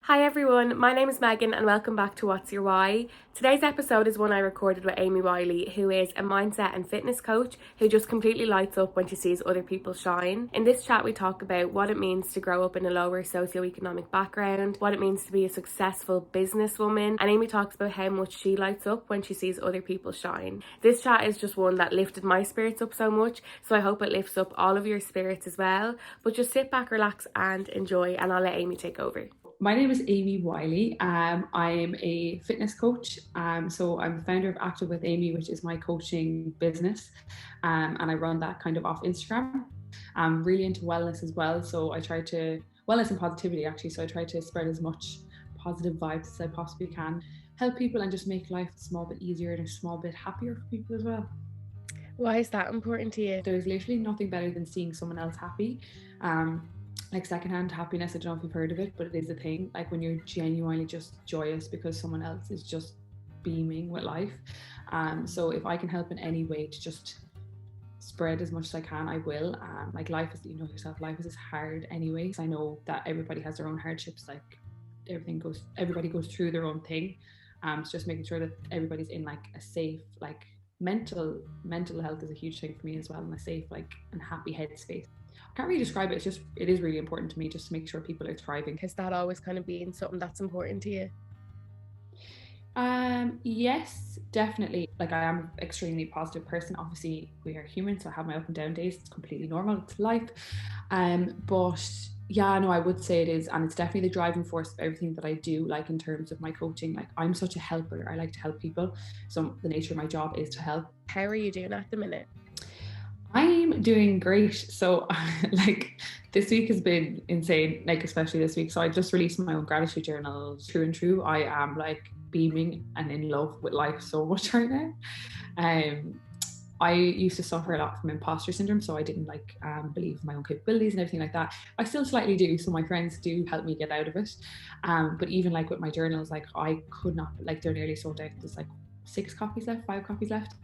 Hi everyone, my name is Megan and welcome back to What's Your Why. Today's episode is one I recorded with Amie Wiley, who is a mindset and fitness coach who just completely lights up when she sees other people shine. In this chat we talk about what it means to grow up in a lower socioeconomic background, what it means to be a successful businesswoman, and Amie talks about how much she lights up when she sees other people shine. This chat is just one that lifted my spirits up so much, so I hope it lifts up all of your spirits as well. But just sit back, relax and enjoy, and I'll let Amie take over. My name is Amie Wiley. I'm a fitness coach. So I'm the founder of Active with Amie, which is my coaching business. And I run that kind of off Instagram. I'm really into wellness as well. So wellness and positivity actually. So I try to spread as much positive vibes as I possibly can, help people and just make life a small bit easier and a small bit happier for people as well. Why is that important to you? There's literally nothing better than seeing someone else happy. Like secondhand happiness, I don't know if you've heard of it, but it is a thing. Like when you're genuinely just joyous because someone else is just beaming with life. So if I can help in any way to just spread as much as I can, I will. Like life is, you know yourself, life is hard anyways. I know that everybody has their own hardships. Like everybody goes through their own thing. It's just making sure that everybody's in like a safe, like mental health is a huge thing for me as well, and a safe, like, and happy headspace. I can't really describe it. It is really important to me just to make sure people are thriving. Has that always kind of been something that's important to you? Yes, definitely. Like I am an extremely positive person. Obviously, we are human, so I have my up and down days. It's completely normal. It's life. But yeah, no, I would say it is, and it's definitely the driving force of everything that I do. Like in terms of my coaching, like I'm such a helper. I like to help people. So the nature of my job is to help. How are you doing at the minute? I'm doing great. So like this week has been insane, like especially this week. So I just released my own gratitude journal. True and true, I am like beaming and in love with life so much right now. I used to suffer a lot from imposter syndrome, so I didn't like believe in my own capabilities and everything like that. I still slightly do, so my friends do help me get out of it. But even like with my journals, like I could not, like they're nearly sold out. There's like 5 copies left.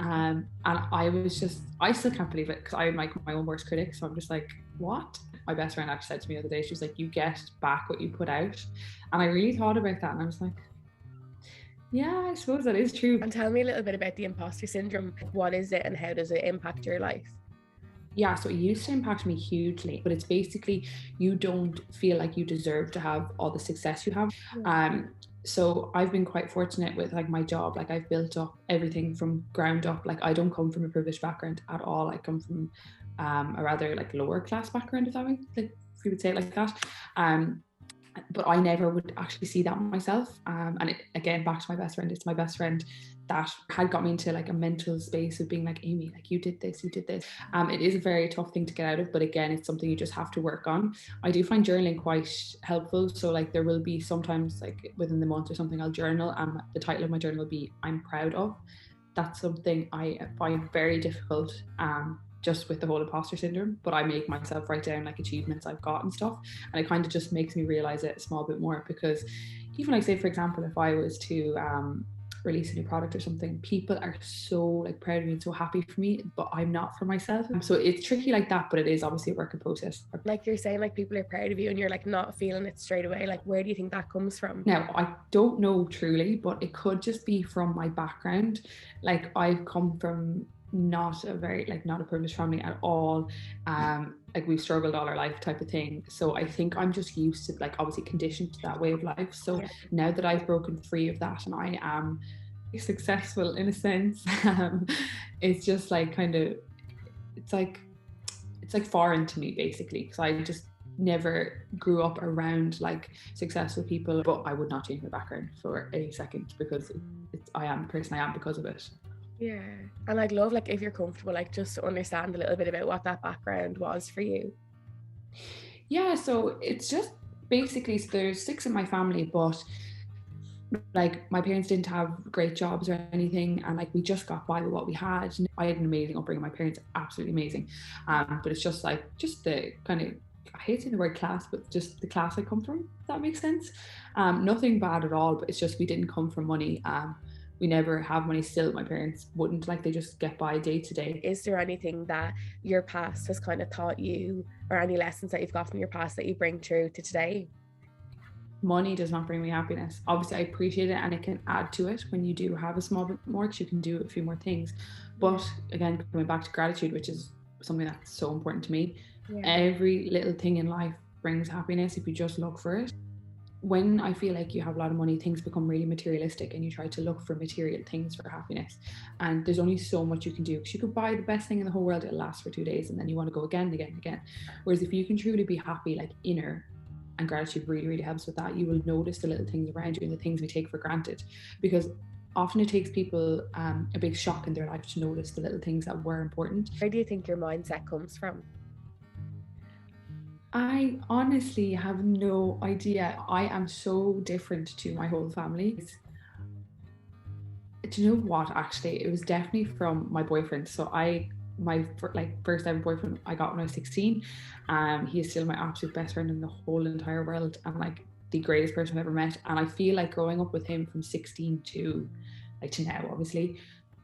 And I still can't believe it because I'm like my own worst critic. So I'm just like, what? My best friend actually said to me the other day, she was like, you get back what you put out. And I really thought about that, and I was like, yeah, I suppose that is true. And tell me a little bit about the imposter syndrome. What is it and how does it impact your life? Yeah, so it used to impact me hugely, but it's basically you don't feel like you deserve to have all the success you have. So I've been quite fortunate with like my job. Like I've built up everything from ground up. Like I don't come from a privileged background at all. I come from a rather like lower class background, if that way, like if you would say it like that. But I never would actually see that myself. And again, back to my best friend, it's my best friend that had got me into like a mental space of being like, Amie, like you did this. It is a very tough thing to get out of, but again, it's something you just have to work on. I do find journaling quite helpful. So like there will be sometimes like within the month or something I'll journal, and the title of my journal will be I'm proud of. That's something I find very difficult. Just with the whole imposter syndrome, but I make myself write down like achievements I've got and stuff, and it kind of just makes me realize it a small bit more, because even like say for example if I was to release a new product or something, people are so like proud of me and so happy for me, but I'm not for myself. So it's tricky like that, but it is obviously a work in process. Like you're saying, like people are proud of you and you're like not feeling it straight away. Like where do you think that comes from? Now I don't know truly, but it could just be from my background. Like I've come from not a privileged family at all. Like we've struggled all our life type of thing. So I think I'm just used to like obviously conditioned to that way of life. So now that I've broken free of that and I am successful in a sense, it's just like kind of it's like foreign to me basically, because I just never grew up around like successful people. But I would not change my background for a second, because I am the person I am because of it. Yeah. And I'd love, like, if you're comfortable, like, just to understand a little bit about what that background was for you. Yeah, so it's just basically, so there's 6 in my family, but like my parents didn't have great jobs or anything, and like we just got by with what we had. I had an amazing upbringing. My parents are absolutely amazing. But it's just like the kind of, I hate saying the word class, but just the class I come from, if that makes sense. Nothing bad at all, but it's just we didn't come from money. We never have money still. My parents wouldn't, like they just get by day to day. Is there anything that your past has kind of taught you, or any lessons that you've got from your past that you bring through to today? money does not bring me happiness. Obviously I appreciate it and it can add to it when you do have a small bit more, because you can do a few more things. But again, coming back to gratitude, which is something that's so important to me, every little thing in life brings happiness if you just look for it. When I feel like you have a lot of money, things become really materialistic and you try to look for material things for happiness, and there's only so much you can do, because you could buy the best thing in the whole world, it'll last for 2 days and then you want to go again and again and again. Whereas if you can truly be happy, like inner, and gratitude really, really helps with that, you will notice the little things around you and the things we take for granted, because often it takes people a big shock in their life to notice the little things that were important. Where do you think your mindset comes from? I honestly have no idea. I am so different to my whole family. Do you know what, actually? It was definitely from my boyfriend. So my first ever boyfriend I got when I was 16. He is still my absolute best friend in the whole entire world, and like the greatest person I've ever met. And I feel like growing up with him from 16 to now, obviously,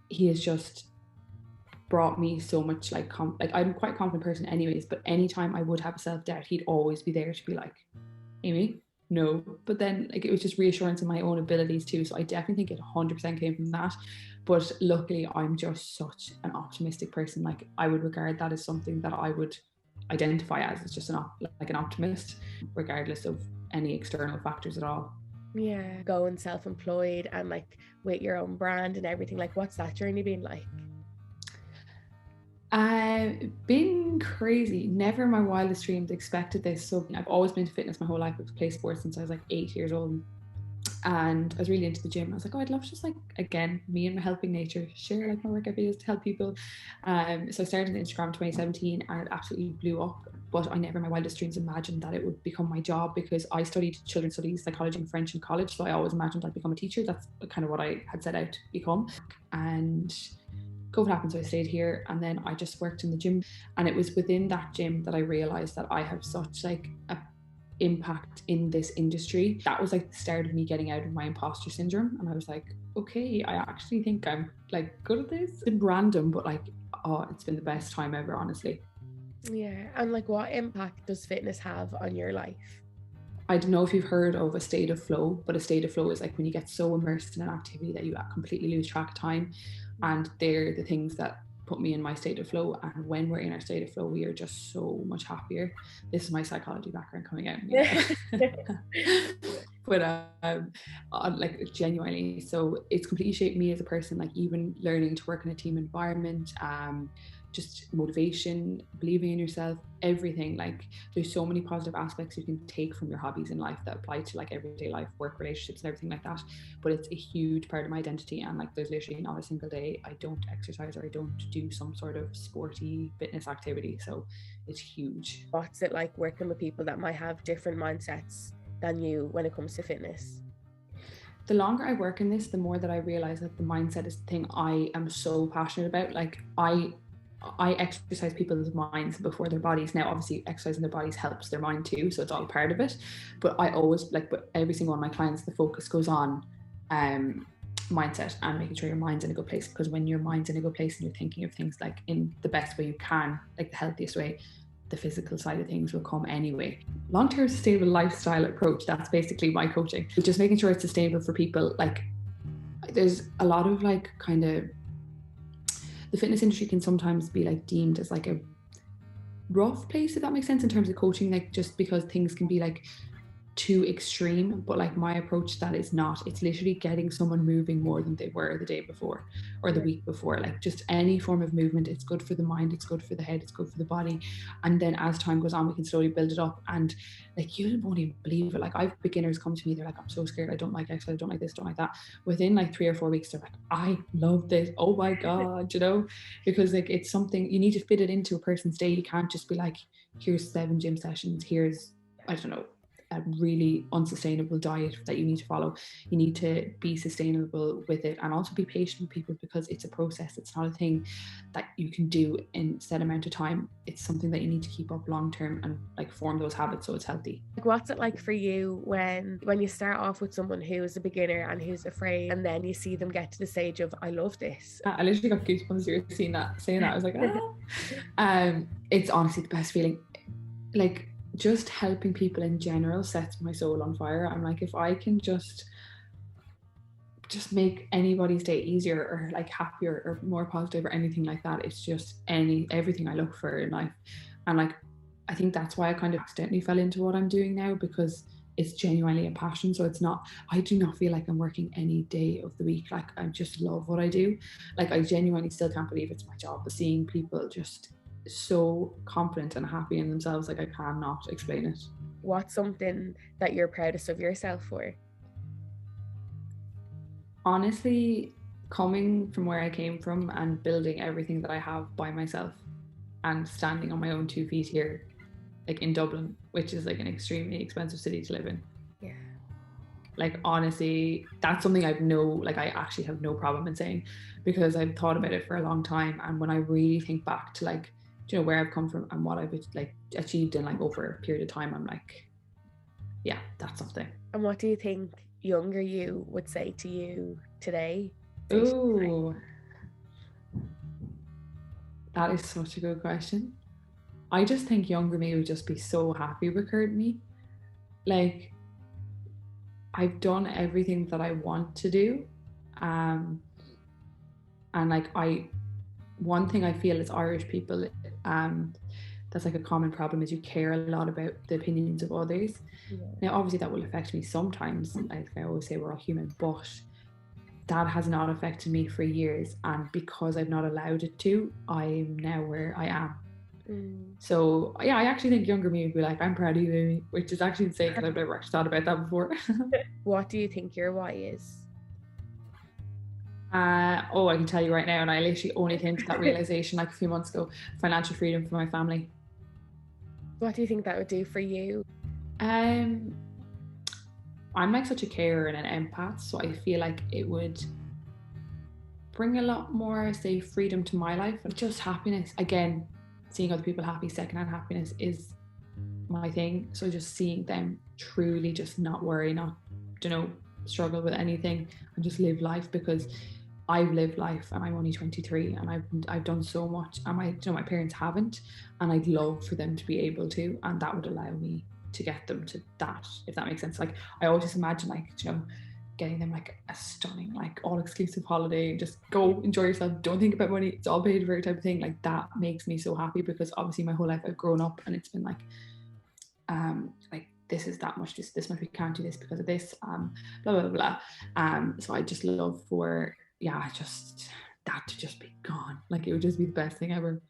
he has just brought me so much like I'm quite a confident person anyways, but anytime I would have a self-doubt, he'd always be there to be like, Amie, no. But then like it was just reassurance in my own abilities too, so I definitely think it 100% came from that. But luckily I'm just such an optimistic person. Like I would regard that as something that I would identify as just an optimist, regardless of any external factors at all. Yeah, going self-employed and like with your own brand and everything, like what's that journey been like? Been crazy. Never in my wildest dreams expected this. So I've always been into fitness my whole life. I've played sports since I was like 8 years old, and I was really into the gym. I was like, oh, I'd love to just like, again, me and my helping nature, share like my workout videos to help people. So I started Instagram in 2017 and it absolutely blew up. But I never in my wildest dreams imagined that it would become my job, because I studied children's studies, psychology and French in college. So I always imagined I'd become a teacher. That's kind of what I had set out to become. And COVID happened, so I stayed here, and then I just worked in the gym. And it was within that gym that I realized that I have such like a impact in this industry. That was like the start of me getting out of my imposter syndrome, and I was like, okay, I actually think I'm like good at this. It's been random, but like, oh, it's been the best time ever, honestly. Yeah, and like what impact does fitness have on your life? I don't know if you've heard of a state of flow, but a state of flow is like when you get so immersed in an activity that you completely lose track of time. And they're the things that put me in my state of flow. And when we're in our state of flow, we are just so much happier. This is my psychology background coming out. But like genuinely, so it's completely shaped me as a person. Like even learning to work in a team environment, just motivation, believing in yourself, everything. Like there's so many positive aspects you can take from your hobbies in life that apply to like everyday life, work, relationships and everything like that. But it's a huge part of my identity, and like there's literally not a single day I don't exercise or I don't do some sort of sporty fitness activity. So it's huge. What's it like working with people that might have different mindsets than you when it comes to fitness? The longer I work in this, the more that I realize that the mindset is the thing I am so passionate about. Like I exercise people's minds before their bodies. Now, obviously, exercising their bodies helps their mind too, so it's all part of it. But I always but every single one of my clients, the focus goes on mindset and making sure your mind's in a good place. Because when your mind's in a good place and you're thinking of things like in the best way you can, like the healthiest way, the physical side of things will come anyway. Long-term sustainable lifestyle approach, that's basically my coaching. Just making sure it's sustainable for people. Like there's a lot of like kind of, the fitness industry can sometimes be like deemed as like a rough place, if that makes sense, in terms of coaching, like just because things can be like too extreme. But like my approach to that is not, it's literally getting someone moving more than they were the day before or the week before. Like just any form of movement, it's good for the mind, it's good for the head, it's good for the body. And then as time goes on, we can slowly build it up. And like you won't even believe it, like I've beginners come to me, they're like, I'm so scared, I don't like exercise, I don't like this, don't like that. Within like 3 or 4 weeks, they're like, I love this, oh my god, you know, because like it's something you need to fit it into a person's day. You can't just be like, here's 7 gym sessions, here's, I don't know, a really unsustainable diet that you need to follow. You need to be sustainable with it, and also be patient with people, because it's a process. It's not a thing that you can do in a set amount of time. It's something that you need to keep up long term and like form those habits so it's healthy. Like what's it like for you when you start off with someone who is a beginner and who's afraid, and then you see them get to the stage of I love this? I literally got goosebumps you were saying that. I was like, it's honestly the best feeling. Like just helping people in general sets my soul on fire. I'm like, if I can just make anybody's day easier or like happier or more positive or anything like that, it's just everything I look for in life. And like, I think that's why I kind of accidentally fell into what I'm doing now, because it's genuinely a passion. So it's not, I do not feel like I'm working any day of the week. Like, I just love what I do. Like, I genuinely still can't believe it's my job, but seeing people just so confident and happy in themselves, like, I cannot explain it. What's something that you're proudest of yourself for? Honestly, coming from where I came from and building everything that I have by myself and standing on my own 2 feet here, like in Dublin, which is like an extremely expensive city to live in. Yeah. Like, honestly, that's something I actually have no problem in saying, because I've thought about it for a long time. And when I really think back to like, you know, where I've come from and what I've like achieved in like over a period of time, I'm like, yeah, that's something. And what do you think younger you would say to you today? Ooh, that is such a good question. I just think younger me would just be so happy with current me. Like, I've done everything that I want to do. And like, one thing I feel as Irish people, that's like a common problem, is you care a lot about the opinions of others. Yeah. Now, obviously that will affect me sometimes. Like I always say, we're all human, but that has not affected me for years. And because I've not allowed it to, I'm now where I am. So yeah, I actually think younger me would be like, I'm proud of you, Amie, which is actually insane because I've never actually thought about that before. What do you think your why is? I can tell you right now, and I literally only came to that realization like a few months ago: financial freedom for my family. What do you think that would do for you? I'm like such a carer and an empath, so I feel like it would bring a lot more, say, freedom to my life and just happiness. Again, seeing other people happy, secondhand happiness is my thing. So just seeing them truly just not worry, not, you know, struggle with anything, and just live life, because I've lived life and I'm only 23 and I've done so much, and my parents haven't, and I'd love for them to be able to, and that would allow me to get them to that, if that makes sense. Like, I always just imagine, like, you know, getting them like a stunning, like, all exclusive holiday and just go enjoy yourself, don't think about money, it's all paid for type of thing. Like, that makes me so happy, because obviously my whole life I've grown up and it's been like this is that much, this much, we can't do this because of this, blah blah blah. So I just love for just that to just be gone. Like, it would just be the best thing ever.